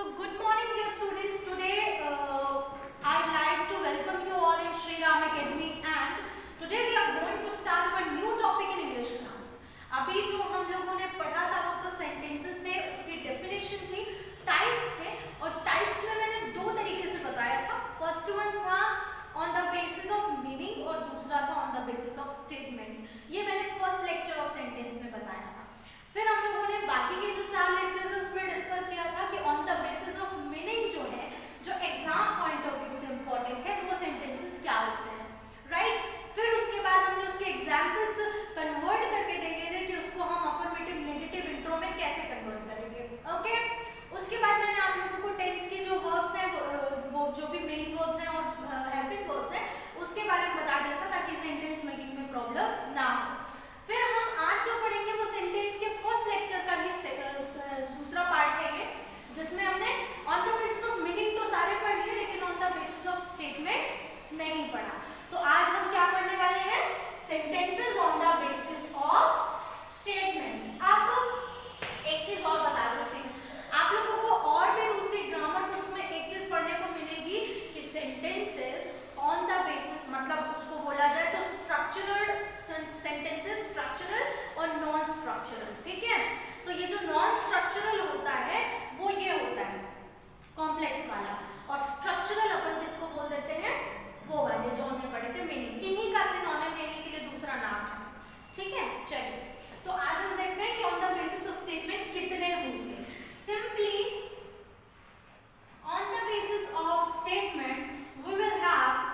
So good morning dear students. Today I'd like to welcome you all in Shri Ram Academy and today we are going to start a new topic in English grammar. अभी जो हम लोगों ने पढ़ा था वो तो sentences थे, उसकी डेफिनेशन थी, टाइप्स थे और टाइप्स में मैंने दो तरीके से बताया था. फर्स्ट वन था on the basis of meaning और दूसरा था on the basis of statement. ये मैंने फर्स्ट लेक्चर ऑफ सेंटेंस में बताया था. फिर हम लोगों ने बाकी के जो 4 लेक्चर्स है उसमें डिस्कस किया था कि on the basis of meaning जो है, जो एग्जाम पॉइंट ऑफ व्यू से इंपॉर्टेंट है, वो सेंटेंसेस क्या होते हैं, राइट. फिर उसके बाद हमने उसके एग्जांपल्स कन्वर्ट करके देखे थे कि उसको हम अफर्मेटिव नेगेटिव इंट्रो में कैसे कन्वर्ट करेंगे. ओके. उसके बाद मैंने आप लोगों को टेंस के जो वर्ब्स हैं वो जो भी मेन वर्ब्स हैं और हेल्पिंग वर्ब्स हैं उसके बारे में बता दिया था ताकि सेंटेंस मेकिंग में प्रॉब्लम ना हो. फिर हम आज जो पढ़ेंगे वो सेंटेंस के फर्स्ट लेक्चर का ही दूसरा पार्ट है ये, जिसमें हमने on the basis of meaning तो सारे पढ़ लिए लेकिन on the basis of statement नहीं पढ़ा. तो आज हम क्या पढ़ने वाले हैं, sentences on the basis of statement. अब एक चीज और बता देती हूँ आप लोगों को, और भी दूसरी ग्रामर बुक्स में एक चीज पढ़ने को मिलेगी कि सेंटेंसेस ऑन द बेसिस, मतलब उसको बोला जाए तो स्ट्रक्चरल सेंटेंसेस, स्ट्रक्चरल और नॉन स्ट्रक्चरल. ठीक है. तो ये जो नॉन स्ट्रक्चरल होता है वो ये होता है कॉम्प्लेक्स वाला, और स्ट्रक्चरल अपन किसको बोल देते हैं, वो वाले जो हमने पढ़े थे मीनिंग. इन्हीं का सिनोनिम लेने के लिए दूसरा नाम है. ठीक है. चलिए, तो आज हम देखते हैं कि on the basis of statement कितने होंगे. Simply on the basis of statement we will have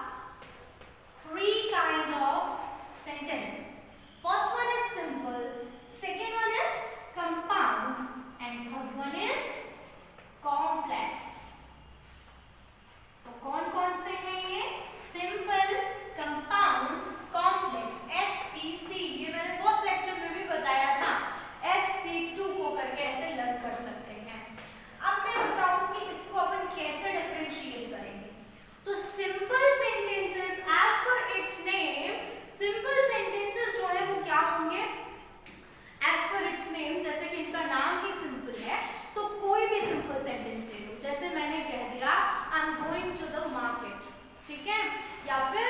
3 kind of sentences. First one is simple, second one is compound, and third one is complex. तो कौन कौन से हैं ये, सिंपल, कंपाउंड, कॉम्प्लेक्स. SCC ये मैंने फर्स्ट लेक्चर में भी बताया था. SC2 को करके ऐसे लर्न कर सकते हैं. अब मैं बताऊं कि इसको अपन कैसे डिफरेंशिएट करेंगे. तो simple sentences as per its name, simple sentences जो है वो क्या होंगे, एज पर इट्स नेम, जैसे कि इनका नाम ही सिंपल है तो कोई भी सिंपल सेंटेंस ले लो. जैसे मैंने कह दिया I am going to the market, ठीक है, या फिर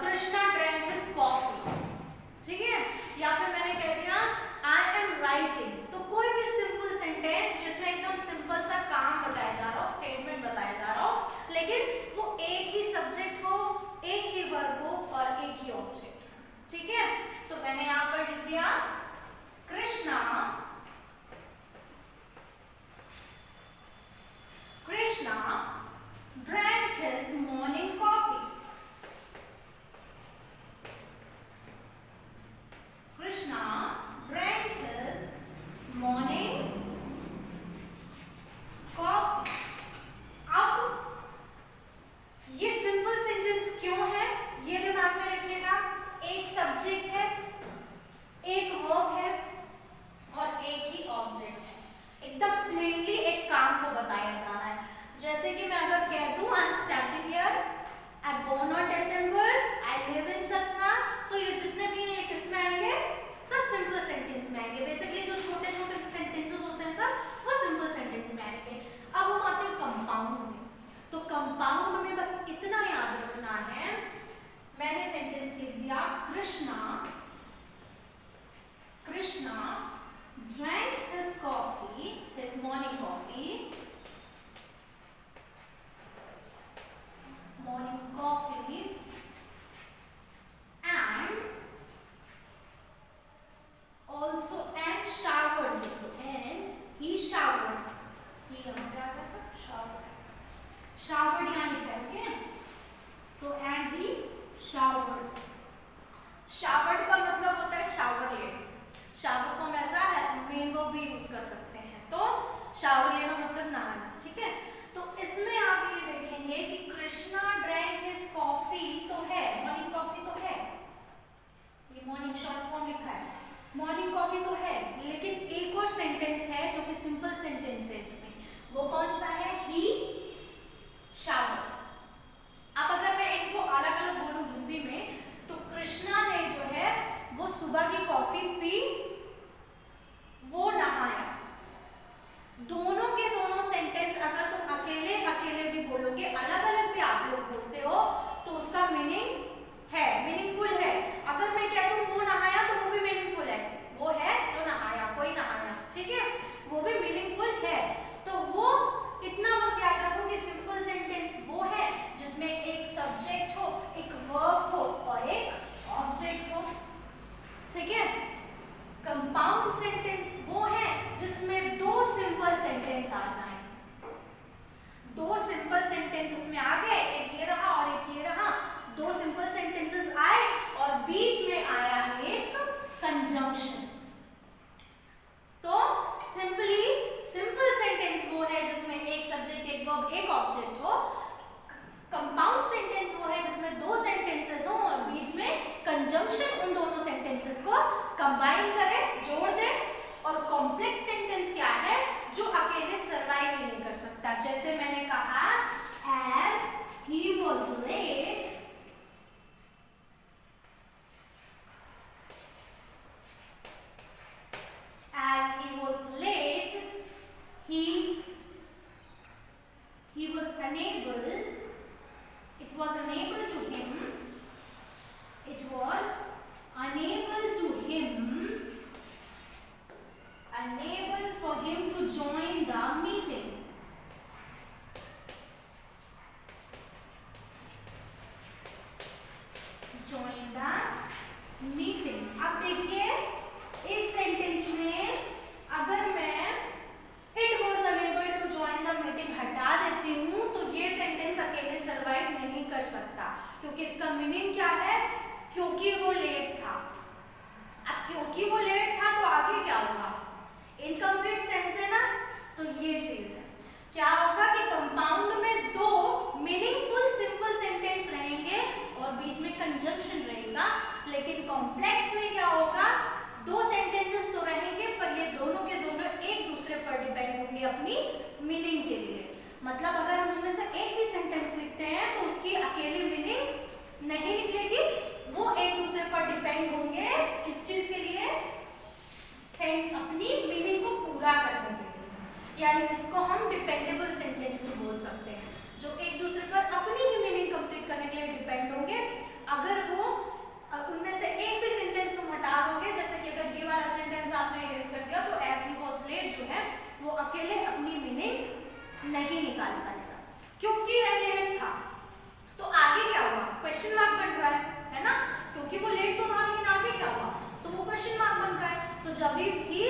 कृष्णा ड्रैंक हिज कॉफी, ठीक है, या फिर मैंने कह दिया आई एम राइटिंग. तो कोई भी सिंपल सेंटेंस जिसमें एकदम सिंपल सा काम बताया जा रहा हो, स्टेटमेंट बताया जा रहा हो, लेकिन वो एक ही सब्जेक्ट हो, एक ही वर्ब हो और एक ही ऑब्जेक्ट. ठीक है. तो मैंने यहां पर लिख दिया Krishna drank his morning coffee. Krishna drank his morning coffee. अब ये सिंपल सेंटेंस क्यों है ये दिमाग में रखिएगा. एक सब्जेक्ट है, एक वर्ब है और एक ही ऑब्जेक्ट है. एकदम प्लेनली एक काम को बताया जा रहा है. जैसे कि मैं अगर कह दूं I am standing here, I born on December, I live in Satna, तो ये जितने भी हैं ये किस में आएंगे, सब सिंपल सेंटेंस में आएंगे. बेसिकली जो छोटे छोटे सेंटेंसेस होते हैं सब वो सिंपल सेंटेंस में आएंगे. अब हम आते हैं कंपाउंड में. तो कंपाउंड में बस इतना याद रखना है, मैंने सेंटेंस लिख दिया Krishna drank his coffee, his morning coffee and also and showered, and he showered. ये यहाँ पे आ जाता, showered यहाँ लिखा है. ओके. तो and he showered. showered का मतलब होता है शावर लेना. शावर को हम ऐसा मेन वर्ब भी यूज कर सकते हैं. तो शावर लेना मतलब नहाना. ठीक है. तो इसमें आप ये देखेंगे कि कृष्णा ड्रैंक हिज कॉफी तो है, मॉर्निंग कॉफी तो है, ये मॉर्निंग शॉर्ट फॉर्म लिखा है, मॉर्निंग कॉफी तो है, लेकिन एक और सेंटेंस है जो कि सिंपल सेंटेंस है इसमें. वो कौन सा है, ही शावर. अब अगर मैं इनको अलग अलग बोलूं हिंदी में तो कृष्णा ने जो है वो सुबह की कॉफी पी, वो नहाया. दोनों के दोनों सेंटेंस अगर सेंटेंस आ जाए। दो सिंपल सेंटेंसेस में आ गए, एक ये रहा और एक ये रहा, दो सिंपल सेंटेंसेस आए और बीच में आया एक कंजंक्शन। तो सिंपली सिंपल सेंटेंस वो है जिसमें एक सब्जेक्ट एक वर्ब एक ऑब्जेक्ट हो। कंपाउंड सेंटेंस वो है जिसमें दो सेंटेंसेस हो और बीच में कंजंक्शन उन दोनों सेंटेंसेस को कंबाइन करे, जोड़ दे। और कॉम्प्लेक्स सेंटेंस क्या है, जो अकेले सर्वाइव ही नहीं कर सकता। जैसे मैंने कहा as he was late, as he was late, he was unable, it was unable to him, it was unable to him, unable for him to join the meeting. Join the meeting. अब देखिए इस sentence में अगर मैं it was unable to join the meeting हटा देती हूँ तो ये सेंटेंस अकेले सर्वाइव नहीं कर सकता, क्योंकि इसका मीनिंग क्या है, क्योंकि वो लेट था। अब क्योंकि वो लेट था तो आगे क्या होगा, इनकम्प्लीट सेंस है ना, तो ये चीज है। क्या होगा कि कंपाउंड में दो मीनिंगफुल सिंपल सेंटेंस रहेंगे और बीच में कंजंक्शन रहेगा, लेकिन कॉम्प्लेक्स में क्या होगा, दो सेंटेंसेस तो रहेंगे पर ये दोनों के दोनों एक दूसरे पर डिपेंड होंगे अपनी मीनिंग के लिए। मतलब अगर हम उनमें से एक भी सेंटेंस लिखते हैं तो उसकी अकेले मीनिंग नहीं निकलेगी, वो एक दूसरे पर डिपेंड होंगे किस चीज के लिए, अपनी मीनिंग को पूरा करने के लिए। यानी इसको हम डिपेंडेबल सेंटेंस भी बोल सकते हैं, जो एक दूसरे पर अपनी ही मीनिंग कंप्लीट करने के लिए डिपेंड होंगे। अगर वो उनमें से एक भी सेंटेंस तुम हटा दोगे, जैसे कि अगर ये वाला सेंटेंस आपने इरेज कर दिया तो एज ही वाज लेट जो है वो अकेले अपनी मीनिंग नहीं निकाल पाएगा, क्योंकि वह लेट था। तो आगे क्या हुआ, क्वेश्चन मार्क बन रहा है ना, क्योंकि वो लेट तो था लेकिन आगे क्या हुआ, तो वो क्वेश्चन मार्क बन रहा है। तो जब भी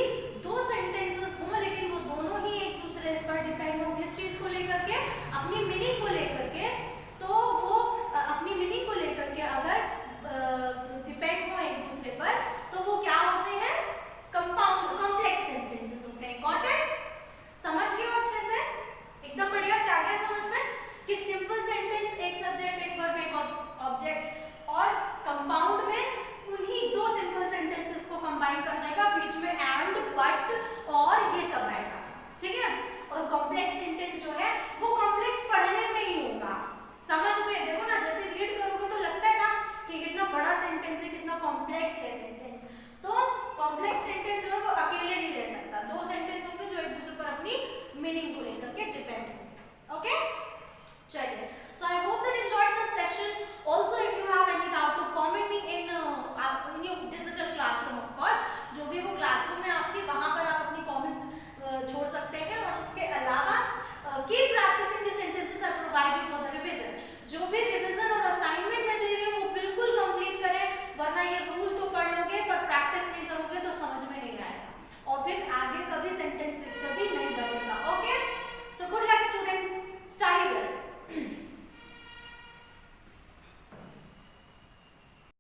दो सेंटेंसेस हों लेकिन वो दोनों ही एक दूसरे पर डिपेंड हों किस चीज को लेकर के, अपनी मीनिंग को लेकर के, तो वो अपनी मीनिंग को लेकर के अगर डिपेंड हो एक दूसरे पर तो वो क्या होते हैं, कंपाउंड कॉम्प्लेक्स सेंटेंसेस होते हैं। गॉट इट, समझ गए अच्छे से, एकदम बढ़िया से आ गया समझ में कि सिंपल सेंटेंस एक सब्जेक्ट एक वर्ब एक ऑब्जेक्ट, और कंपाउंड में उन्हीं दो सिंपल सेंटेंसेस को कंबाइन कर देगा, बीच में एंड बट और ये सब आएगा, ठीक है। और कॉम्प्लेक्स सेंटेंस जो है वो कॉम्प्लेक्स पढ़ने में ही होगा, समझ में। देखो ना, जैसे रीड करोगे तो लगता है ना कि कितना बड़ा सेंटेंस है, कितना कॉम्प्लेक्स है सेंटेंस। तो कॉम्प्लेक्स सेंटेंस जो है वो अकेले नहीं रह सकता, दो सेंटेंस होंगे जो एक दूसरे पर अपनी मीनिंग को